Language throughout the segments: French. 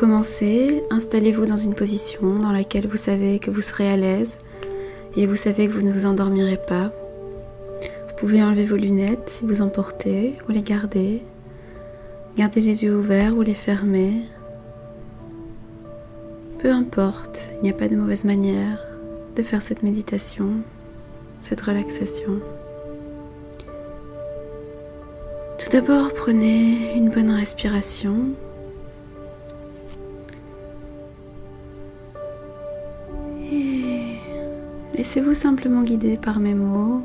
commencer, installez-vous dans une position dans laquelle vous savez que vous serez à l'aise et vous savez que vous ne vous endormirez pas. Vous pouvez enlever vos lunettes si vous en portez ou les garder. Gardez les yeux ouverts ou les fermer. Peu importe, il n'y a pas de mauvaise manière de faire cette méditation, cette relaxation. Tout d'abord, prenez une bonne respiration. Et laissez-vous simplement guider par mes mots.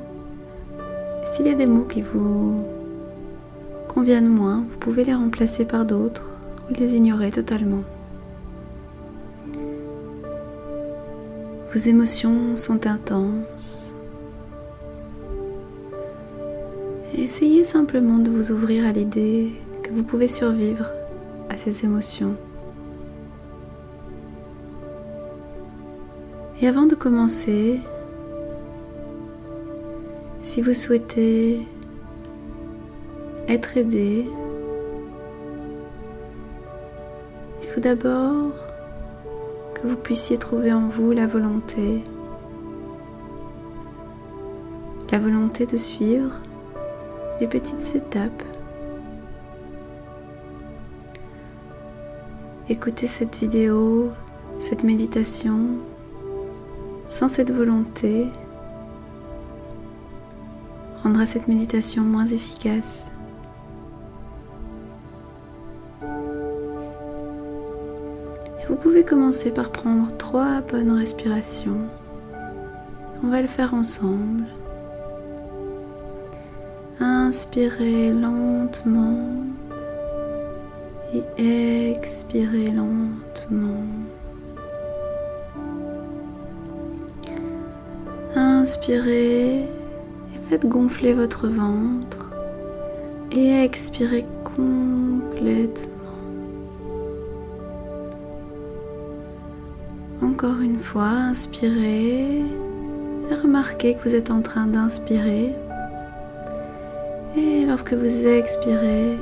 S'il y a des mots qui vous conviennent moins, vous pouvez les remplacer par d'autres ou les ignorer totalement. Vos émotions sont intenses. Et essayez simplement de vous ouvrir à l'idée que vous pouvez survivre à ces émotions. Et avant de commencer, si vous souhaitez être aidé, il faut d'abord que vous puissiez trouver en vous la volonté de suivre des petites étapes. Écoutez cette vidéo, cette méditation, sans cette volonté, rendra cette méditation moins efficace. Et vous pouvez commencer par prendre 3 bonnes respirations. On va le faire ensemble. Inspirez lentement et expirez lentement. Inspirez et faites gonfler votre ventre et expirez complètement. Encore une fois, inspirez et remarquez que vous êtes en train d'inspirer. Et lorsque vous expirez,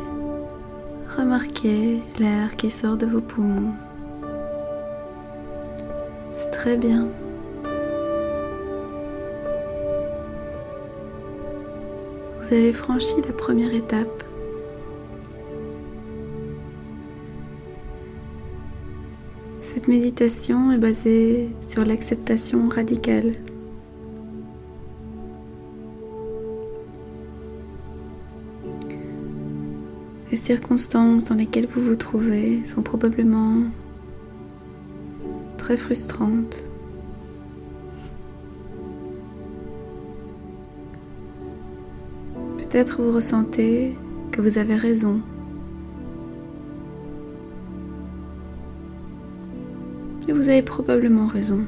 remarquez l'air qui sort de vos poumons. C'est très bien. Vous avez franchi la première étape. Cette méditation est basée sur l'acceptation radicale. Les circonstances dans lesquelles vous vous trouvez sont probablement très frustrantes. Peut-être vous ressentez que vous avez raison. Et vous avez probablement raison.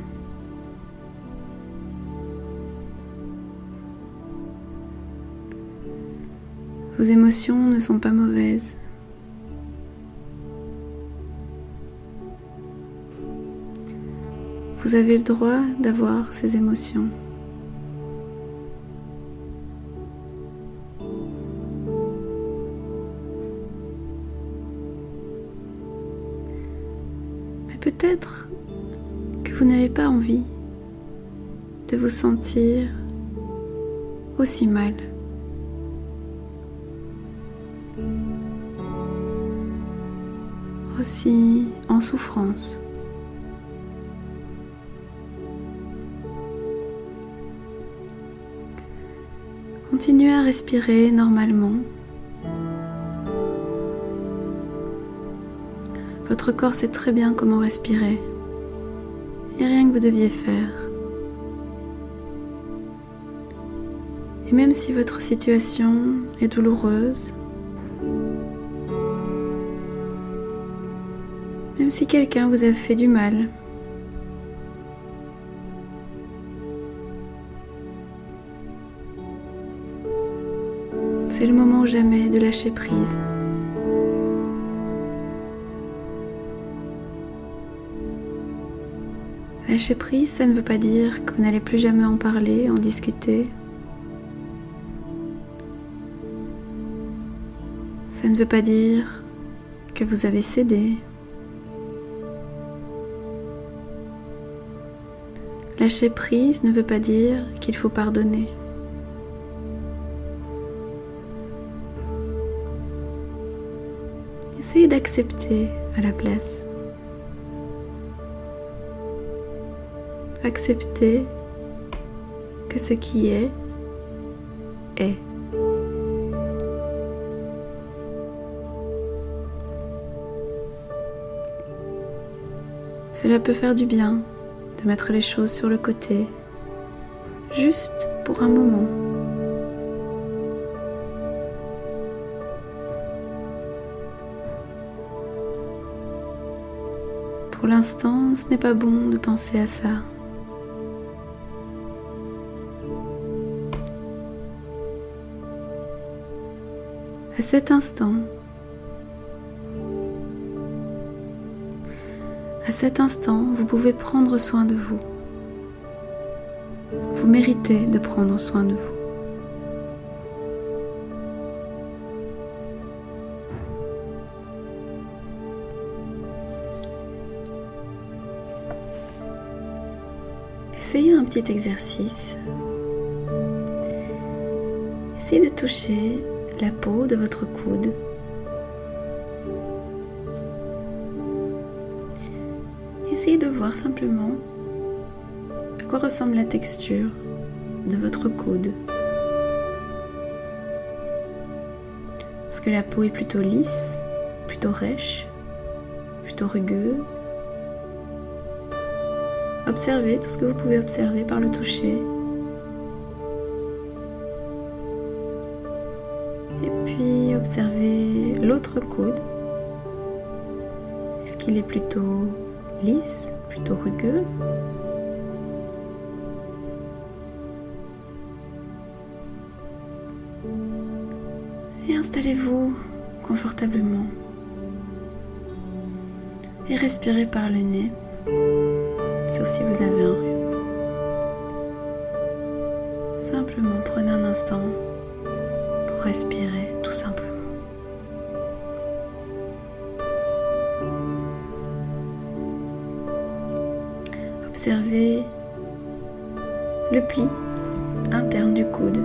Vos émotions ne sont pas mauvaises. Vous avez le droit d'avoir ces émotions. Mais peut-être que vous n'avez pas envie de vous sentir aussi mal. Aussi en souffrance. Continuez à respirer normalement. Votre corps sait très bien comment respirer. Il n'y a rien que vous deviez faire. Et même si votre situation est douloureuse, même si quelqu'un vous a fait du mal, c'est le moment ou jamais de lâcher prise. Lâcher prise, ça ne veut pas dire que vous n'allez plus jamais en parler, en discuter. Ça ne veut pas dire que vous avez cédé. Lâcher prise ne veut pas dire qu'il faut pardonner. Essayez d'accepter à la place. Accepter que ce qui est, est. Cela peut faire du bien de mettre les choses sur le côté, juste pour un moment. Pour l'instant, ce n'est pas bon de penser à ça. À cet instant, vous pouvez prendre soin de vous. Vous méritez de prendre soin de vous. Essayez un petit exercice. Essayez de toucher la peau de votre coude. Essayez de voir simplement à quoi ressemble la texture de votre coude. Est-ce que la peau est plutôt lisse, plutôt rêche, plutôt rugueuse? Observez tout ce que vous pouvez observer par le toucher. Et puis observez l'autre coude. Est-ce qu'il est plutôt lisse, plutôt rugueux? Et installez-vous confortablement. Et respirez par le nez, sauf si vous avez un rhume. Simplement prenez un instant pour respirer, tout simplement. Observez le pli interne du coude.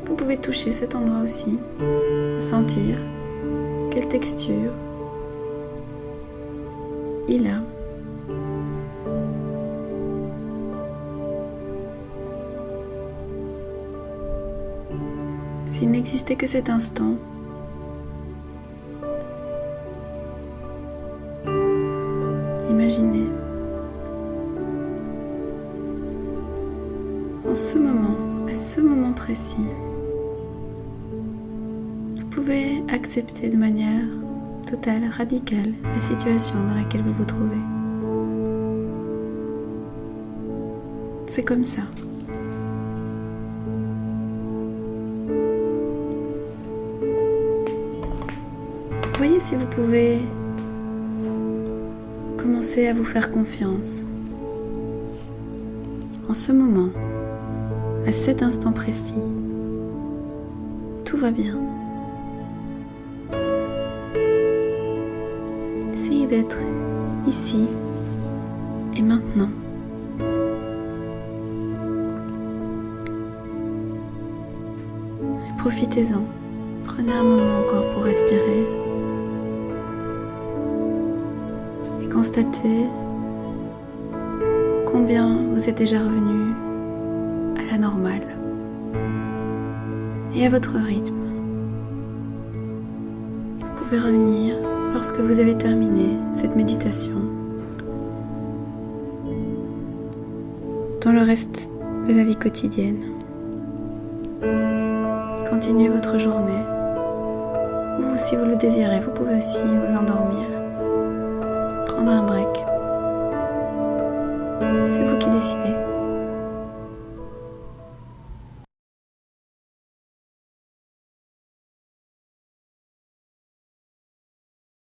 Vous pouvez toucher cet endroit aussi et sentir quelle texture il a. S'il n'existait que cet instant, imaginez en ce moment, à ce moment précis, vous pouvez accepter de manière totale, radicale, la situation dans laquelle vous vous trouvez. C'est comme ça. Voyez si vous pouvez commencer à vous faire confiance. En ce moment, à cet instant précis, tout va bien. Essayez d'être ici et maintenant. Profitez-en. Prenez un moment encore pour respirer et constatez combien vous êtes déjà revenu à la normale et à votre rythme. Vous pouvez revenir lorsque vous avez terminé cette méditation dans le reste de la vie quotidienne. Continuez votre journée, ou si vous le désirez, vous pouvez aussi vous endormir, prendre un break. C'est vous qui décidez.